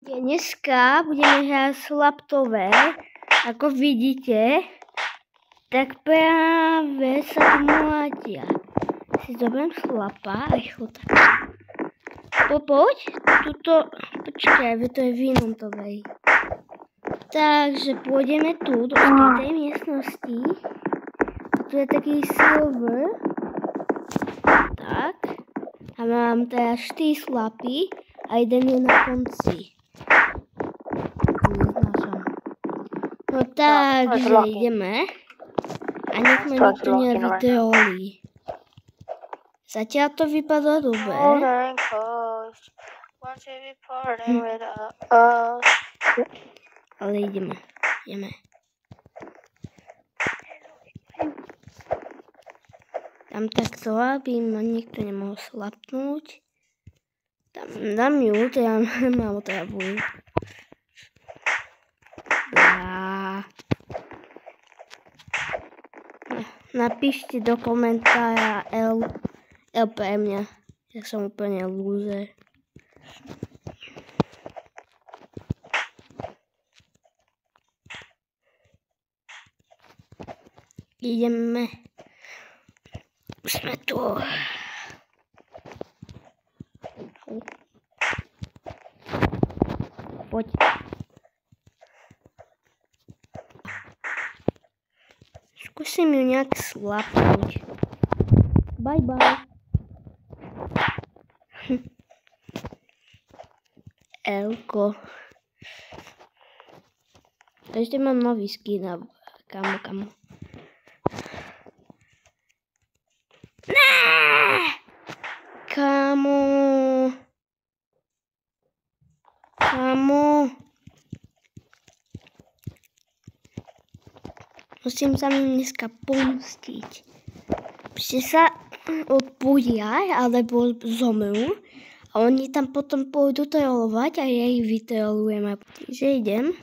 Dneska budeme hrať slaptové, ako vidíte, tak práve sa tu mlátia. Si zoberiem slapa, rýchlo tak. Poď, tuto, počkaj, to je v inom tovej. Takže pôjdeme tu, do tej miestnosti. Tu je taký silver. Tak. A mám teraz 4 slapy a jeden je na konci. No takže ideme. A nech ma nikto nevytrolí. Zatiaľ to vypadá dobre. Ale ideme. Tam takto, aby ma nikto nemohol slapnúť. Tam dám ju, teda mám otravujú. Napíšte do komentára L pre mňa. Ja som úplne lúzer. Ideme. Už sme tu. Poď. Skúsim ju nejak slapnúť. Bye bye. Elko. Ešte mám nový skin a kamo. Kamo. Musím sa mi dneska pomstiť. Ešte sa odbudia, alebo zomrú. A oni tam potom pôjdu trollovať a ja ich vytrolujem. Takže idem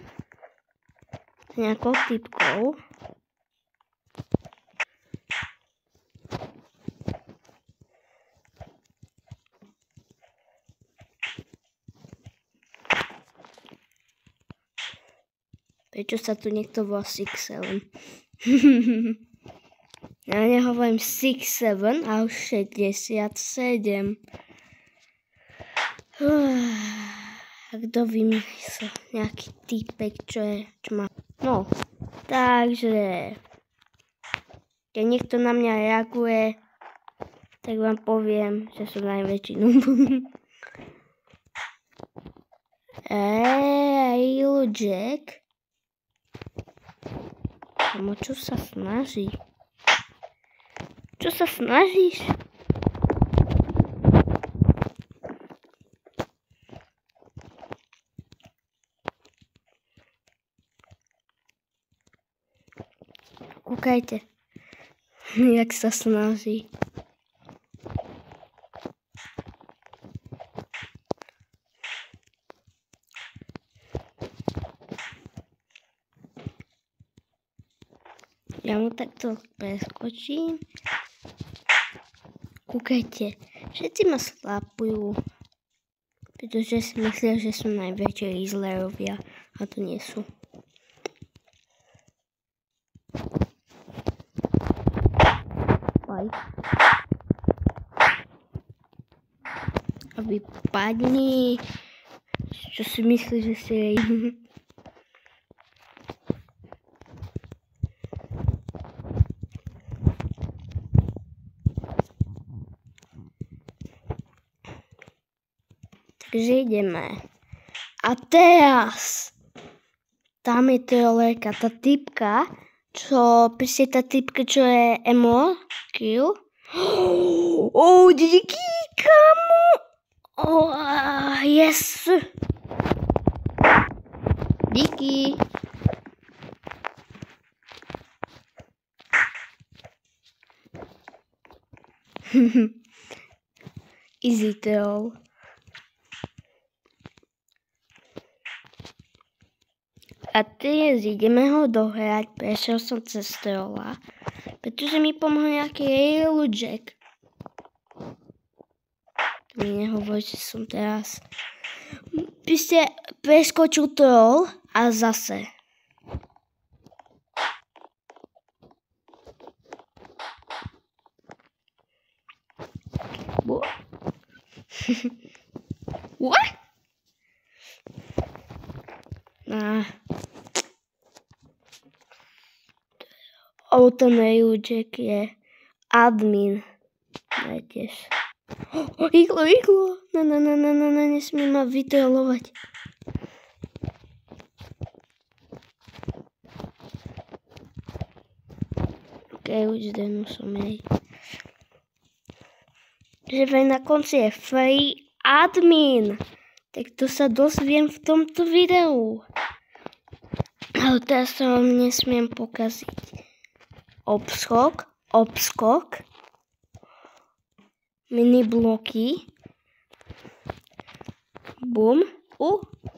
s nejakou typkou. Prečo sa tu niekto volá 6-7? Ja nehovorím 6-7, ale 67. A kto vymyslel nejaký týpek, čo má... No, takže... Keď niekto na mňa reaguje, tak vám poviem, že som najväčší noob. Jack. Kamo, čo sa snaží? Čo sa snažíš? Kúkajte, jak sa snaží. Ja mu takto preskočím. Kúkajte, všetci ma slapujú, pretože si myslia, že sú najväčšie Rizzlerovia, a to nie sú. A vypadni, čo si myslíš, že si jej. Takže ideme. A teraz tam je trollerka, tá typka, čo je emo, kill. Díky, kamo. Yes. Díky. Easy troll. A teraz ideme ho dohrať, prešiel som cez trolla, pretože mi pomohol nejaký Jack. Mi nehovor, že som teraz by ste preskočil troll a zase. What? Ten Rejúček je admin. Tiež. Iglo. Nesmie ma vytrolovať. Ok, už denú som jej. Že na konci je free admin. Tak to sa dozviem v tomto videu. Ale teraz sa vám nesmiem pokaziť. Obskok. Mini bloky. Bum.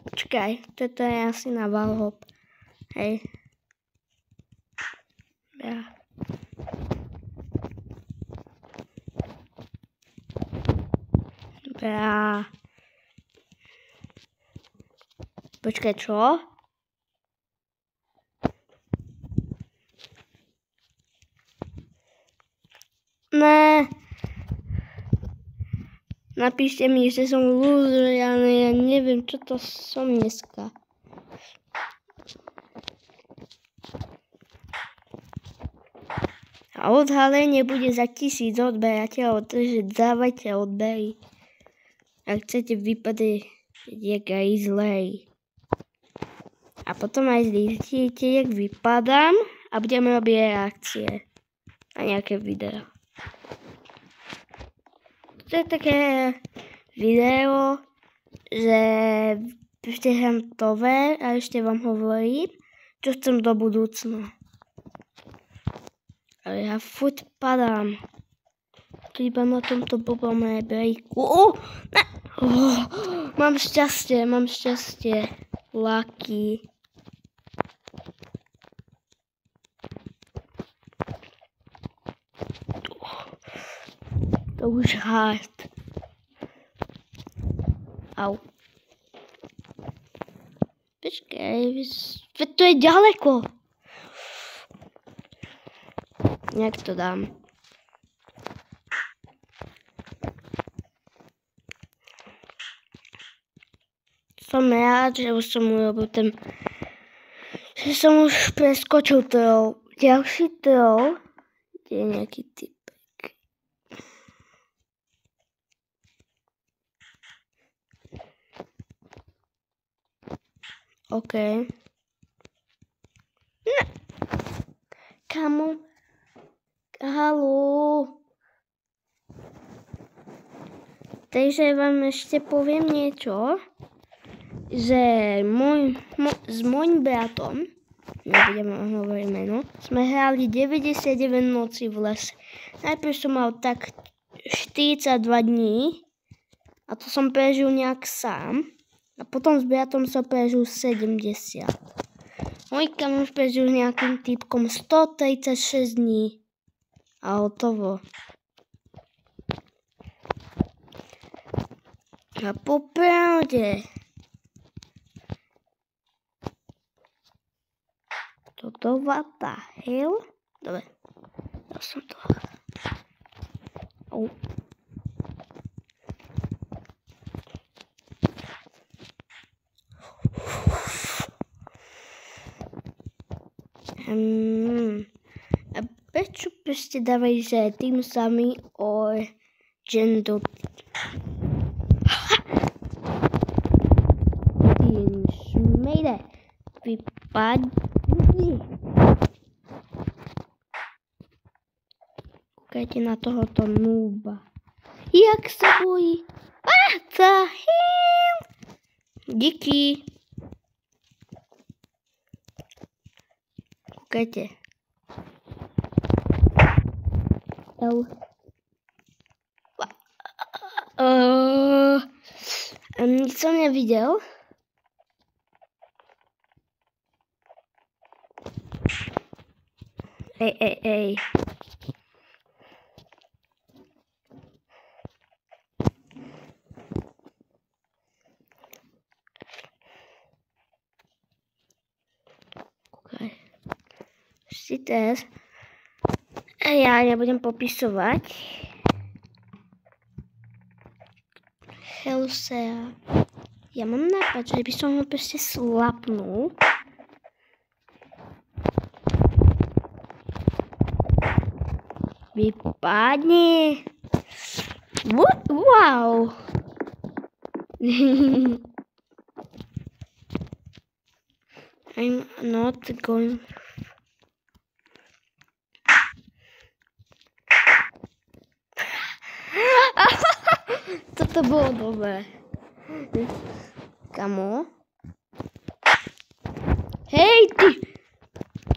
Počkaj, toto je asi na wallhop. Hej. Ja. Dobrá. Počkaj, čo? Ne. Napíšte mi, že som loser, ja neviem, čo to som dneska. A odhalenie bude za 1000 odberateľov, takže dávajte odbery. Ak chcete vypadať jak aj zlej. A potom aj zistíte, jak vypadám a budeme robiť reakcie na nejaké video. To je také video, že ešte hrám tové a ešte vám hovorím, čo chcem do budúcna. Ale ja furt padám. Tu iba na tomto blbom rebríku. Mám šťastie. Lucky. To už hard. Au. Počkej, to je ďaleko. Jak to dám? Som rád, že už som urobil že som už preskočil troll. Ďalší troll. Kde je nejaký typek? OK. Ne. Kamu? Haló. Takže vám ešte poviem niečo, že s môjim bratom, nebudem vám hovoriť meno, sme hrali 99 nocí v lese. Najprv som mal tak 42 dní a to som prežil nejak sám. A potom s bratom som prežil 70. Môj kamoš prežil nejakým typkom 136 dní. A hotovo. A popravde. Toto what the hell? Dobre. Ja som to. Au. A prečo ste dávali, že tým sami o gender šmejde vypadni. Kúkajte na tohoto núba. Jak sa bojí. What the hell? Díky. Kúkajte. Nic som nevidel. Ej. si teraz ja nebudem popisovať. Helsea. Ja mám nápad, že by som ho proste slapnul. Vypadni. Wow. I'm not going. Toto bolo dobré. Kamo? Hej,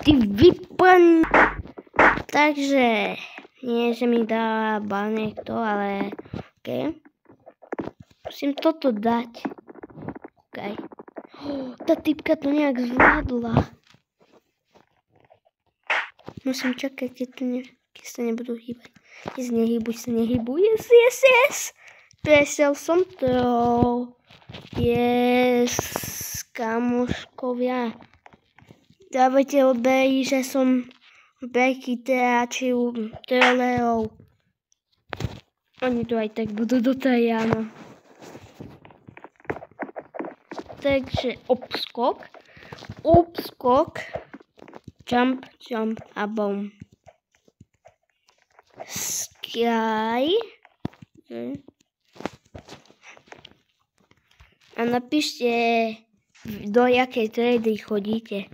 ty vypadni. Takže, nie, že mi dá ban niekto, ale OK. Musím toto dať. OK. Tá typka to nejak zvládla. Musím čakať, keď sa nebudú hýbať. Nehybuj. Yes. Prešiel som to. Yes, kamoškovia. Dávajte odbery, že som prechytráčil trollerov. Oni to aj tak budú dotaj, áno. Takže obskok, jump a boom. Sky. A napíšte, do jakej triedy chodíte.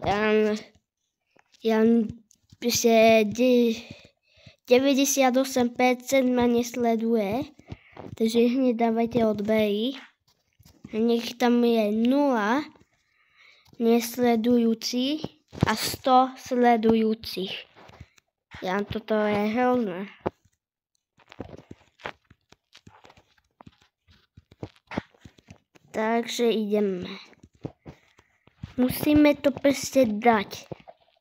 Ja píšte 98% ma nesleduje, takže hneď dávajte odbery. Nech tam je 0 nesledujúcich a 100 sledujúcich. Toto je hrozné. Takže ideme. Musíme to proste dať.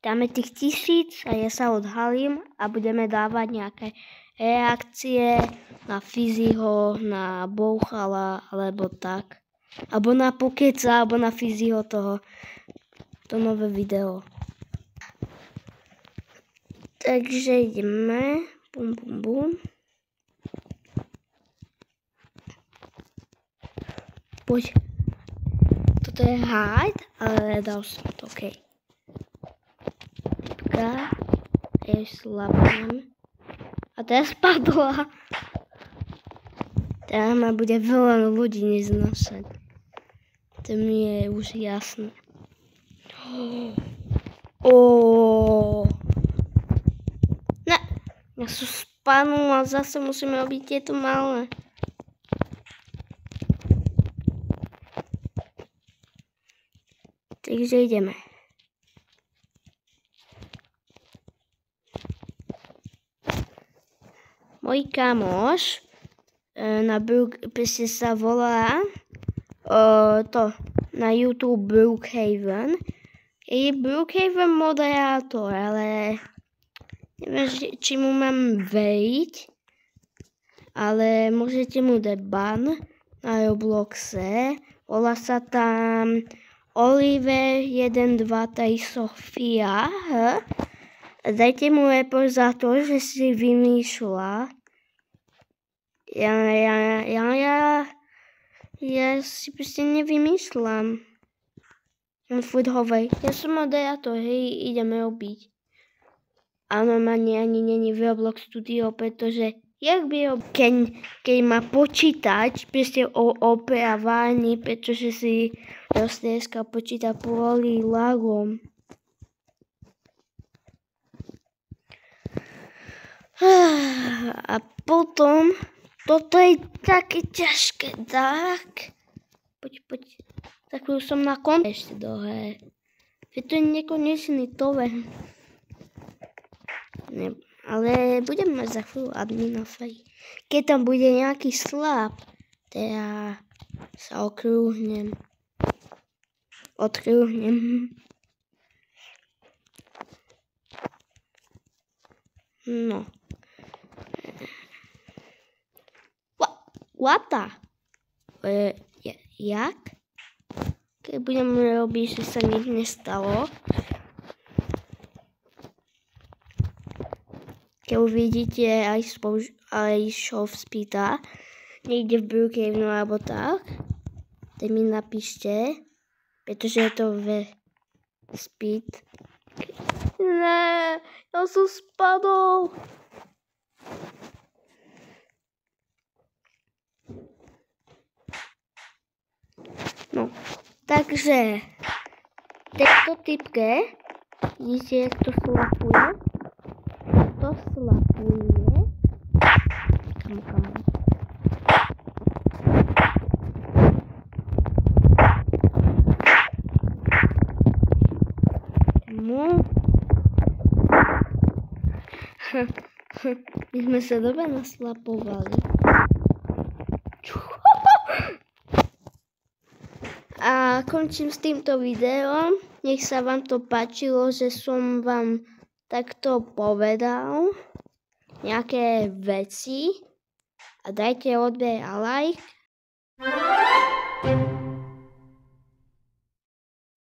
Dáme tých 1000 a ja sa odhalím a budeme dávať nejaké reakcie na Fiziho, na Bouchala, alebo tak. Alebo na Pokeca, alebo na Fiziho to nové video. Takže ideme. Bum. Poď. Toto je hard, ale dal som to, OK. Typka. Ja slabnem. A teraz spadla. Teraz ma bude veľa ľudí neznášať. To mi je už jasné. Ne, ja som spadnul a zase musíme robiť tieto malé. Takže ideme. Môj kamoš sa volá na YouTube Brookhaven. Je Brookhaven moderátor, ale neviem, či mu mám veriť, ale môžete mu dať ban na Robloxe. Volá sa tam Oliver 123 Sofia. Dajte mu report za to, že si vymýšľa. Ja si proste nevymýšľam. On furt hovorí, ja som moderátor, hej, ideme robiť. A normálne ani není v Roblox Studio, pretože jak by keď má počítať proste o operávaní, pretože si dneska počíta kvôli lagom. A potom, toto je také ťažké, tak? Poď. Tak už som na konci ešte do hry. To je nekonečný tover. Ale budem mať za chvíľu admina free. Keď tam bude nejaký slab, teda sa odkrúhnem. No. What the? Jak? Keď budem robiť, že sa nič nestalo. keď uvidíte aj show spýta, niekde v Brookhavenu alebo tak, tak mi napíšte, pretože je to speed. Ne, ja som spadol. No, takže tejto typke vidíte, jak to slapuje. To slapuje. Kam. My sme sa dobre naslapovali. A končím s týmto videom. Nech sa vám to páčilo, že som vám takto povedal nejaké veci. A dajte odber a like.